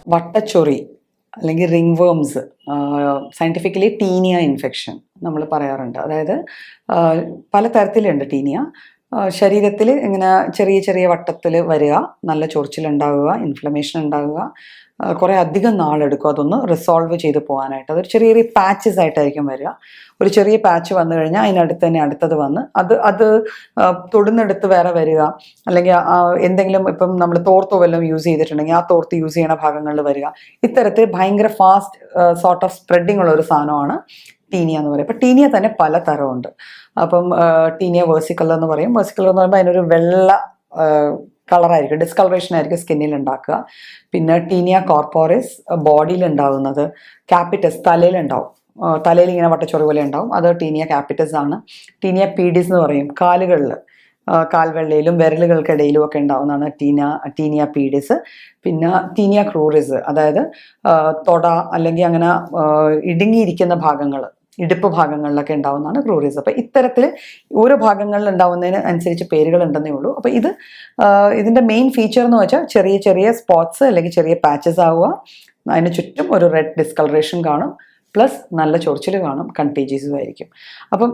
വട്ടച്ചൊറി അല്ലെങ്കിൽ ring worms, scientifically Taenia infection നമ്മൾ പറയാറുണ്ട്. അതായത് പല തരത്തിലുണ്ട് ടീനിയ. ശരീരത്തിൽ ഇങ്ങനെ ചെറിയ ചെറിയ വട്ടത്തിൽ വരിക, നല്ല ചൊറിച്ചിലുണ്ടാവുക, ഇൻഫ്ലമേഷൻ ഉണ്ടാവുക, കുറേ അധികം നാളെടുക്കും അതൊന്ന് റിസോൾവ് ചെയ്ത് പോകാനായിട്ട്. അതൊരു ചെറിയ ചെറിയ പാച്ചസ് ആയിട്ടായിരിക്കും വരിക. ഒരു ചെറിയ പാച്ച് വന്നു കഴിഞ്ഞാൽ അതിനടുത്ത് തന്നെ അടുത്തത് വന്ന് അത് തൊടുന്നെടുത്ത് വേറെ വരിക, അല്ലെങ്കിൽ എന്തെങ്കിലും ഇപ്പം നമ്മൾ തോർത്തോ വല്ലതും യൂസ് ചെയ്തിട്ടുണ്ടെങ്കിൽ ആ തോർത്ത് യൂസ് ചെയ്യണ ഭാഗങ്ങളിൽ വരിക. ഇത്തരത്തിൽ ഭയങ്കര ഫാസ്റ്റ് സോർട്ട് ഓഫ് സ്പ്രെഡിങ് ഉള്ള ഒരു സാധനമാണ് ടീനിയ എന്ന് പറയും. അപ്പം ടീനിയ തന്നെ പല തരമുണ്ട്. അപ്പം ടീനിയ വേഴ്സിക്കലർ എന്ന് പറയും. വേഴ്സിക്കലർ എന്ന് പറയുമ്പോൾ അതിനൊരു വെള്ള കളറായിരിക്കും, ഡിസ്കളറേഷൻ ആയിരിക്കും സ്കിന്നിൽ ഉണ്ടാക്കുക. പിന്നെ ടീനിയ കോർപ്പോറിസ് ബോഡിയിൽ ഉണ്ടാകുന്നത്. ക്യാപിറ്റസ് തലയിലുണ്ടാവും, തലയിൽ ഇങ്ങനെ വട്ടച്ചൊറി പോലെ ഉണ്ടാവും, അത് ടീനിയ ക്യാപിറ്റസ് ആണ്. ടീനിയ പീഡിസ് എന്ന് പറയും, കാലുകളിൽ കാൽവെള്ളയിലും വിരലുകൾക്കിടയിലും ഒക്കെ ഉണ്ടാവുന്നതാണ് ടീനിയ പീഡിസ്. പിന്നെ ടീനിയ ക്രൂറിസ്, അതായത് തൊട അല്ലെങ്കിൽ അങ്ങനെ ഇടുങ്ങിയിരിക്കുന്ന ഭാഗങ്ങൾ, ഇടുപ്പ് ഭാഗങ്ങളിലൊക്കെ ഉണ്ടാവുന്നതാണ് ക്രൂറിസ്. അപ്പം ഇത്തരത്തിൽ ഓരോ ഭാഗങ്ങളിൽ ഉണ്ടാവുന്നതിന് അനുസരിച്ച് പേരുകൾ ഉണ്ടെന്നേ ഉള്ളൂ. അപ്പം ഇതിൻ്റെ മെയിൻ ഫീച്ചർ എന്ന് വെച്ചാൽ ചെറിയ ചെറിയ സ്പോട്ട്സ് അല്ലെങ്കിൽ ചെറിയ പാച്ചസ് ആവുക, അതിന് ചുറ്റും ഒരു റെഡ് ഡിസ്കളറേഷൻ കാണും, പ്ലസ് നല്ല ചൊറിച്ചിൽ കാണും, കണ്ടേജിയസും ആയിരിക്കും. അപ്പം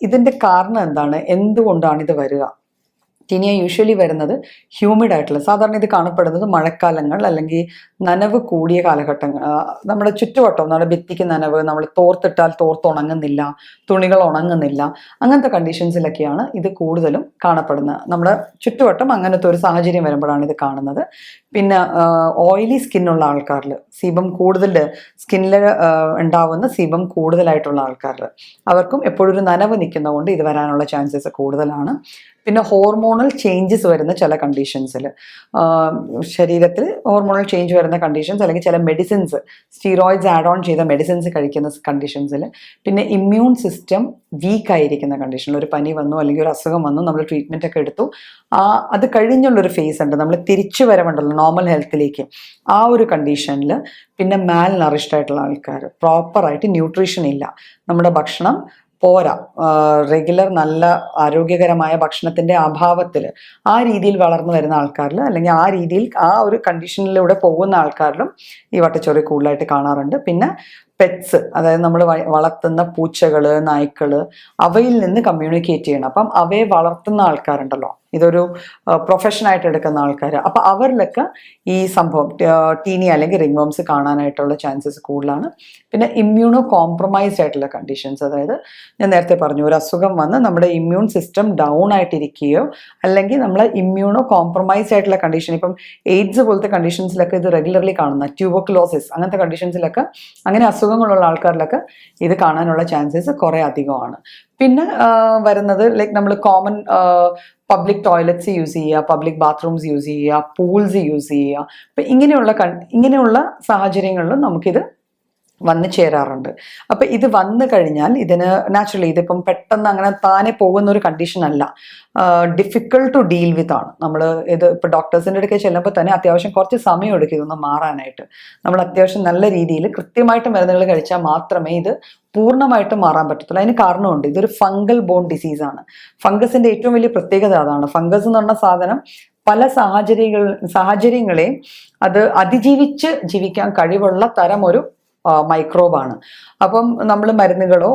ഇതിൻ്റെ കാരണം എന്താണ്, എന്തുകൊണ്ടാണ് ഇത് വരിക? ടീനിയ യൂഷ്വലി വരുന്നത് ഹ്യൂമിഡ് ആയിട്ടുള്ള, സാധാരണ ഇത് കാണപ്പെടുന്നത് മഴക്കാലങ്ങൾ അല്ലെങ്കിൽ നനവ് കൂടിയ കാലഘട്ടങ്ങൾ. നമ്മുടെ ചുറ്റുവട്ടം, നമ്മുടെ ഭിത്തിക്ക് നനവ്, നമ്മൾ തോർത്തിട്ടാൽ തോർത്ത് ഉണങ്ങുന്നില്ല, തുണികൾ ഉണങ്ങുന്നില്ല, അങ്ങനത്തെ കണ്ടീഷൻസിലൊക്കെയാണ് ഇത് കൂടുതലും കാണപ്പെടുന്നത്. നമ്മുടെ ചുറ്റുവട്ടം അങ്ങനത്തെ ഒരു സാഹചര്യം വരുമ്പോഴാണ് ഇത് കാണുന്നത്. പിന്നെ ഓയിലി സ്കിന്നുള്ള ആൾക്കാരിൽ, സീബം കൂടുതൽ സ്കിന്നിൽ ഉണ്ടാവുന്ന സീബം കൂടുതലായിട്ടുള്ള ആൾക്കാരിൽ അവർക്കും എപ്പോഴും ഒരു നനവ് നിൽക്കുന്നതുകൊണ്ട് ഇത് വരാനുള്ള ചാൻസസ് കൂടുതലാണ്. പിന്നെ ഹോർമോണൽ ചേഞ്ചസ് വരുന്ന ചില കണ്ടീഷൻസിൽ, ശരീരത്തിൽ ഹോർമോണൽ ചേഞ്ച് വരുന്ന കണ്ടീഷൻസ്, അല്ലെങ്കിൽ ചില മെഡിസിൻസ്, സ്റ്റീറോയിഡ്സ് ആഡ് ഓൺ ചെയ്ത മെഡിസിൻസ് കഴിക്കുന്ന കണ്ടീഷൻസിൽ, പിന്നെ ഇമ്മ്യൂൺ സിസ്റ്റം വീക്ക് ആയിരിക്കുന്ന കണ്ടീഷനിൽ, ഒരു പനി വന്നു അല്ലെങ്കിൽ ഒരു അസുഖം വന്നു, നമ്മൾ ട്രീറ്റ്മെൻ്റ് ഒക്കെ എടുത്തു, അത് കഴിഞ്ഞുള്ളൊരു ഫേസ് ഉണ്ട്, നമ്മൾ തിരിച്ചു വരവുണ്ടല്ലോ നോർമൽ ഹെൽത്തിലേക്ക്, ആ ഒരു കണ്ടീഷനിൽ. പിന്നെ മാൽ നറിഷ്ഡ് ആയിട്ടുള്ള ആൾക്കാർ, പ്രോപ്പറായിട്ട് ന്യൂട്രീഷൻ ഇല്ല, നമ്മുടെ ഭക്ഷണം പോരാ, റെഗുലർ നല്ല ആരോഗ്യകരമായ ഭക്ഷണത്തിൻ്റെ അഭാവത്തിൽ ആ രീതിയിൽ വളർന്നു വരുന്ന ആൾക്കാരിൽ, അല്ലെങ്കിൽ ആ രീതിയിൽ ആ ഒരു കണ്ടീഷനിലൂടെ പോകുന്ന ആൾക്കാരിലും ഈ വട്ടച്ചൊറി കൂടുതലായിട്ട് കാണാറുണ്ട്. പിന്നെ പെറ്റ്സ്, അതായത് നമ്മൾ വളർത്തുന്ന പൂച്ചകൾ, നായ്ക്കൾ, അവയിൽ നിന്ന് കമ്മ്യൂണിക്കേറ്റ് ചെയ്യണം. അപ്പം അവയെ വളർത്തുന്ന ആൾക്കാരുണ്ടല്ലോ, ഇതൊരു പ്രൊഫഷനായിട്ട് എടുക്കുന്ന ആൾക്കാർ, അപ്പം അവരിലൊക്കെ ഈ സംഭവം ടീനിയ അല്ലെങ്കിൽ റിംഗ് വേംസ് കാണാനായിട്ടുള്ള ചാൻസസ് കൂടുതലാണ്. പിന്നെ ഇമ്മ്യൂണോ കോംപ്രമൈസ്ഡ് ആയിട്ടുള്ള കണ്ടീഷൻസ്, അതായത് ഞാൻ നേരത്തെ പറഞ്ഞു, ഒരു അസുഖം വന്ന് നമ്മുടെ ഇമ്മ്യൂൺ സിസ്റ്റം ഡൗൺ ആയിട്ടിരിക്കുകയോ അല്ലെങ്കിൽ നമ്മളെ ഇമ്മ്യൂണോ കോംപ്രമൈസ്ഡ് ആയിട്ടുള്ള കണ്ടീഷൻ, ഇപ്പം എയ്ഡ്സ് പോലത്തെ കണ്ടീഷൻസിലൊക്കെ ഇത് റെഗുലർലി കാണുന്ന, ട്യൂബർക്കുലോസിസ് അങ്ങനത്തെ കണ്ടീഷൻസിലൊക്കെ, അങ്ങനെ അസുഖങ്ങളുള്ള ആൾക്കാരിലൊക്കെ ഇത് കാണാനുള്ള ചാൻസസ് കുറേ അധികമാണ്. പിന്നെ വരുന്നത് ലൈക്ക് നമ്മൾ കോമൺ പബ്ലിക് ടോയ്ലറ്റ്സ് യൂസ് ചെയ്യുക, പബ്ലിക് ബാത്റൂംസ് യൂസ് ചെയ്യുക, പൂൾസ് യൂസ് ചെയ്യുക. അപ്പം ഇങ്ങനെയുള്ള സാഹചര്യങ്ങളിലും നമുക്കിത് വന്നു ചേരാറുണ്ട്. അപ്പം ഇത് വന്നു കഴിഞ്ഞാൽ ഇതിന് നാച്ചുറലി ഇതിപ്പം പെട്ടെന്ന് അങ്ങനെ താനെ പോകുന്ന ഒരു കണ്ടീഷൻ അല്ല, ഡിഫിക്കൾട്ട് ടു ഡീൽ വിത്ത് ആണ്. നമ്മൾ ഇത് ഇപ്പോൾ ഡോക്ടേഴ്സിൻ്റെ അടുക്കെ ചെല്ലുമ്പോൾ തന്നെ അത്യാവശ്യം കുറച്ച് സമയം എടുക്കും ഇതൊന്ന് മാറാനായിട്ട്. നമ്മൾ അത്യാവശ്യം നല്ല രീതിയിൽ കൃത്യമായിട്ട് മരുന്നുകൾ കഴിച്ചാൽ മാത്രമേ ഇത് പൂർണ്ണമായിട്ട് മാറാൻ പറ്റത്തുള്ളൂ. അതിന് കാരണമുണ്ട്, ഇതൊരു ഫംഗൽ ബോൺ ഡിസീസാണ്. ഫംഗസിൻ്റെ ഏറ്റവും വലിയ പ്രത്യേകത അതാണ്. ഫംഗസ് എന്ന് പറഞ്ഞ സാധനം പല സാഹചര്യങ്ങളെയും അത് അതിജീവിച്ച് ജീവിക്കാൻ കഴിവുള്ള തരം ഒരു മൈക്രോബാണ്. അപ്പം നമ്മൾ മരുന്നുകളോ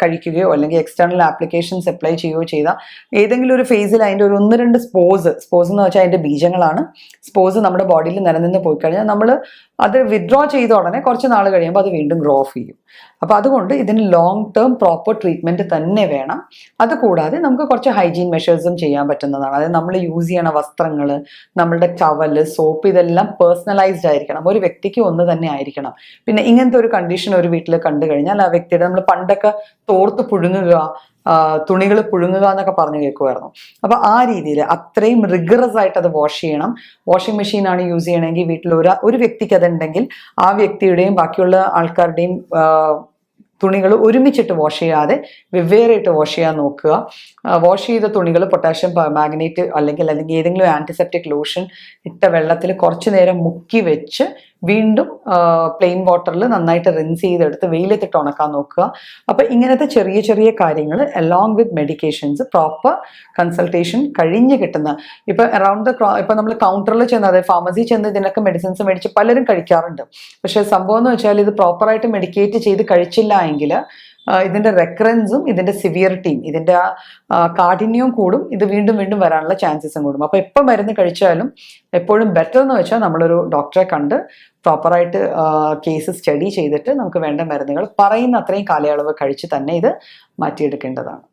കഴിക്കുകയോ അല്ലെങ്കിൽ എക്സ്റ്റേണൽ ആപ്ലിക്കേഷൻസ് അപ്ലൈ ചെയ്യുകയോ ചെയ്താൽ ഏതെങ്കിലും ഒരു ഫേസിൽ അതിൻ്റെ ഒരു 1-2 സ്പോസ് എന്ന് വെച്ചാൽ അതിൻ്റെ ബീജങ്ങളാണ്, സ്പോസ് നമ്മുടെ ബോഡിയിൽ നിലനിന്ന് പോയി കഴിഞ്ഞാൽ നമ്മൾ അത് വിത്ഡ്രോ ചെയ്ത ഉടനെ കുറച്ച് നാൾ കഴിയുമ്പോൾ അത് വീണ്ടും ഗ്രോ ഓഫ് ചെയ്യും. അപ്പോൾ അതുകൊണ്ട് ഇതിന് ലോങ് ടേം പ്രോപ്പർ ട്രീറ്റ്മെൻറ്റ് തന്നെ വേണം. അതുകൂടാതെ നമുക്ക് കുറച്ച് ഹൈജീൻ മെഷേഴ്സും ചെയ്യാൻ പറ്റുന്നതാണ്. അതായത് നമ്മൾ യൂസ് ചെയ്യണ വസ്ത്രങ്ങൾ, നമ്മളുടെ ടവല്, സോപ്പ്, ഇതെല്ലാം പേഴ്സണലൈസ്ഡ് ആയിരിക്കണം, ഒരു വ്യക്തിക്ക് ഒന്ന് തന്നെ ആയിരിക്കണം. പിന്നെ ഇങ്ങനത്തെ ഒരു കണ്ടീഷൻ ഒരു വീട്ടിൽ കണ്ടു കഴിഞ്ഞാൽ ആ വ്യക്തിയുടെ, നമ്മൾ പണ്ടൊക്കെ തോർത്ത് പുഴുങ്ങുക, തുണികൾ പുഴുങ്ങുക എന്നൊക്കെ പറഞ്ഞു കേൾക്കുമായിരുന്നു. അപ്പോൾ ആ രീതിയിൽ അത്രയും റിഗറസ് ആയിട്ട് അത് വാഷ് ചെയ്യണം. വാഷിംഗ് മെഷീനാണ് യൂസ് ചെയ്യണമെങ്കിൽ വീട്ടിൽ ഒരു വ്യക്തിക്ക് അതുണ്ടെങ്കിൽ ആ വ്യക്തിയുടെയും ബാക്കിയുള്ള ആൾക്കാരുടെയും തുണികൾ ഒരുമിച്ചിട്ട് വാഷ് ചെയ്യാതെ വെവ്വേറെയിട്ട് വാഷ് ചെയ്യാൻ നോക്കുക. വാഷ് ചെയ്ത തുണികൾ പൊട്ടാഷ്യം മാഗ്നേറ്റ് അല്ലെങ്കിൽ ഏതെങ്കിലും ആൻറ്റിസെപ്റ്റിക് ലോഷൻ ഇട്ട വെള്ളത്തിൽ കുറച്ച് നേരം മുക്കി വെച്ച് വീണ്ടും പ്ലെയിൻ വാട്ടറിൽ നന്നായിട്ട് റിൻസ് ചെയ്തെടുത്ത് വെയിലത്തിട്ട് ഉണക്കാൻ നോക്കുക. അപ്പോൾ ഇങ്ങനത്തെ ചെറിയ ചെറിയ കാര്യങ്ങൾ along with medications proper consultation കഴിഞ്ഞ് കിട്ടുന്ന, ഇപ്പം അറൗണ്ട് ഇപ്പം നമ്മൾ കൗണ്ടറിൽ ചെന്ന്, അതായത് ഫാർമസി ചെന്ന് ഇതിനൊക്കെ മെഡിസിൻസ് മേടിച്ച് പലരും കഴിക്കാറുണ്ട്. പക്ഷേ സംഭവം എന്ന് വെച്ചാൽ ഇത് പ്രോപ്പറായിട്ട് മെഡിക്കേറ്റ് ചെയ്ത് കഴിച്ചില്ല എങ്കിൽ ഇതിൻ്റെ റെക്കറൻസും ഇതിൻ്റെ സിവിയറിറ്റിയും ഇതിൻ്റെ കാഠിന്യവും കൂടും. ഇത് വീണ്ടും വീണ്ടും വരാനുള്ള ചാൻസസും കൂടും. അപ്പോൾ എപ്പോൾ മരുന്ന് കഴിച്ചാലും എപ്പോഴും ബെറ്റർ എന്ന് വെച്ചാൽ നമ്മളൊരു ഡോക്ടറെ കണ്ട് പ്രോപ്പറായിട്ട് കേസ് സ്റ്റഡി ചെയ്തിട്ട് നമുക്ക് വേണ്ട മരുന്നുകൾ പറയുന്ന അത്രയും കാലയളവ് കഴിച്ച് തന്നെ ഇത് മാറ്റിയെടുക്കേണ്ടതാണ്.